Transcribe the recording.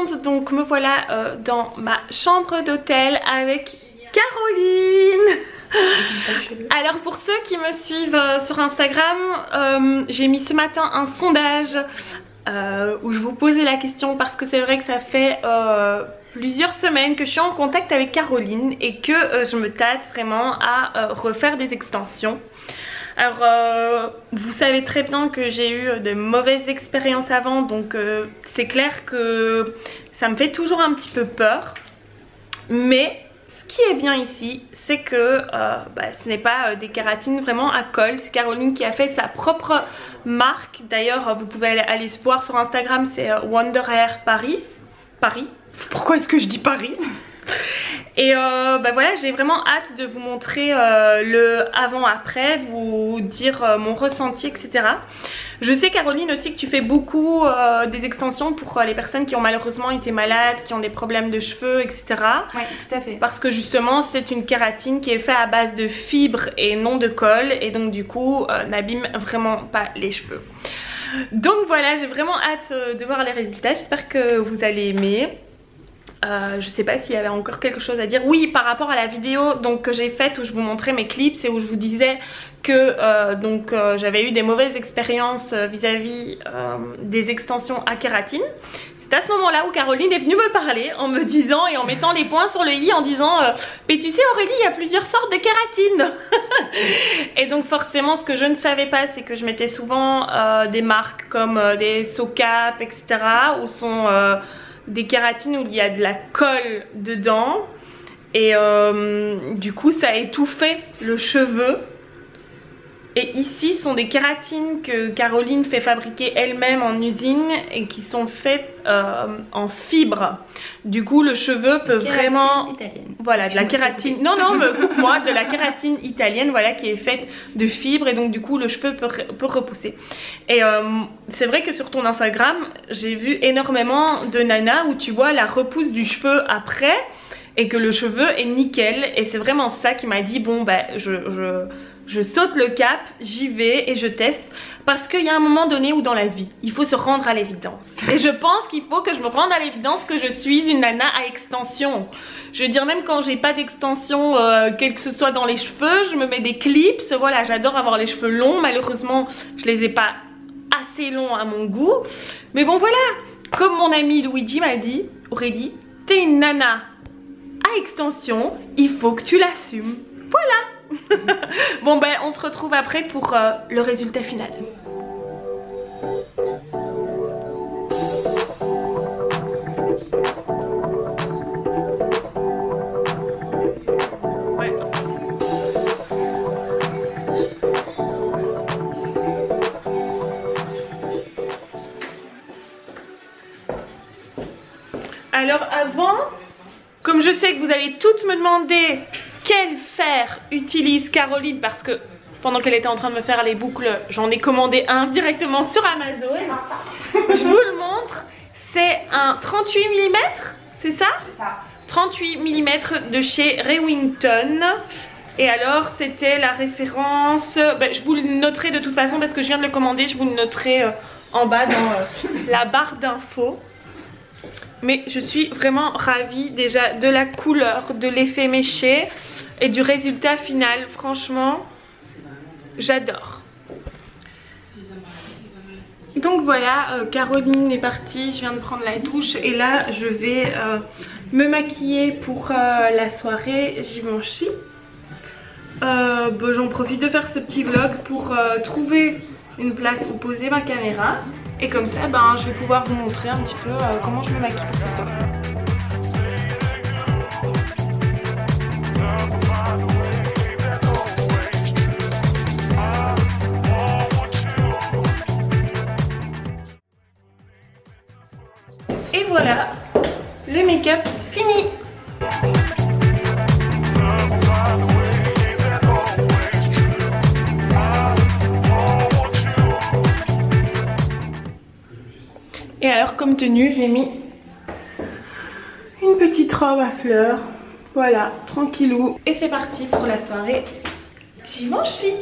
monde, donc me voilà dans ma chambre d'hôtel avec Caroline. Alors pour ceux qui me suivent sur Instagram, j'ai mis ce matin un sondage où je vous posais la question parce que c'est vrai que ça fait plusieurs semaines que je suis en contact avec Caroline et que je me tâte vraiment à refaire des extensions. Alors vous savez très bien que j'ai eu de mauvaises expériences avant, donc c'est clair que ça me fait toujours un petit peu peur. Mais ce qui est bien ici, c'est que ce n'est pas des kératines vraiment à colle. C'est Caroline qui a fait sa propre marque. D'ailleurs vous pouvez aller se voir sur Instagram, c'est Wonder Hair Paris. Pourquoi est-ce que je dis Paris? Et voilà, j'ai vraiment hâte de vous montrer le avant-après, de vous dire mon ressenti, etc. Je sais Caroline aussi que tu fais beaucoup des extensions pour les personnes qui ont malheureusement été malades, qui ont des problèmes de cheveux, etc. Oui, tout à fait. Parce que justement c'est une kératine qui est faite à base de fibres et non de colle, et donc du coup n'abîme vraiment pas les cheveux. Donc voilà, j'ai vraiment hâte de voir les résultats, j'espère que vous allez aimer. Je sais pas s'il y avait encore quelque chose à dire. Oui, par rapport à la vidéo donc, que j'ai faite où je vous montrais mes clips et où je vous disais que j'avais eu des mauvaises expériences vis-à-vis des extensions à kératine. C'est à ce moment-là où Caroline est venue me parler en me disant et en mettant les points sur le i en disant mais tu sais Aurélie, il y a plusieurs sortes de kératine. Et donc forcément ce que je ne savais pas, c'est que je mettais souvent des marques comme des SoCap, etc. où sont des kératines où il y a de la colle dedans et du coup ça a étouffé le cheveu. Et ici sont des kératines que Caroline fait fabriquer elle-même en usine et qui sont faites en fibres. Du coup le cheveu peut vraiment... italienne. Voilà, de la kératine... Non, mais coupe-moi, de la kératine italienne, voilà, qui est faite de fibres et donc du coup le cheveu peut repousser. Et c'est vrai que sur ton Instagram, j'ai vu énormément de nanas où tu vois la repousse du cheveu après et que le cheveu est nickel. Et c'est vraiment ça qui m'a dit, bon je saute le cap, j'y vais et je teste parce qu'il y a un moment donné où dans la vie il faut se rendre à l'évidence et je pense qu'il faut que je me rende à l'évidence que je suis une nana à extension. Je veux dire, même quand j'ai pas d'extension quel que ce soit dans les cheveux, je me mets des clips. Voilà, j'adore avoir les cheveux longs, malheureusement je les ai pas assez longs à mon goût, mais bon voilà, comme mon ami Luigi m'a dit, Aurélie, t'es une nana à extension, il faut que tu l'assumes. Voilà. Bon on se retrouve après pour le résultat final. Ouais. Alors avant, comme je sais que vous allez toutes me demander quel fer utilise Caroline, parce que pendant qu'elle était en train de me faire les boucles, j'en ai commandé un directement sur Amazon. Je vous le montre, c'est un 38 mm, c'est ça? C'est ça. 38 mm de chez Remington. Et alors c'était la référence, je vous le noterai de toute façon parce que je viens de le commander, je vous le noterai en bas dans la barre d'infos. Mais je suis vraiment ravie déjà de la couleur, de l'effet méché et du résultat final. Franchement, j'adore. Donc voilà, Caroline est partie, je viens de prendre la douche et là je vais me maquiller pour la soirée Givenchy. J'en profite de faire ce petit vlog pour trouver une place où poser ma caméra. Et comme ça, je vais pouvoir vous montrer un petit peu comment je me maquille pour ce soir. Et voilà, le make-up fini. Et alors comme tenue, j'ai mis une petite robe à fleurs. Voilà, tranquillou. Et c'est parti pour la soirée Givenchy.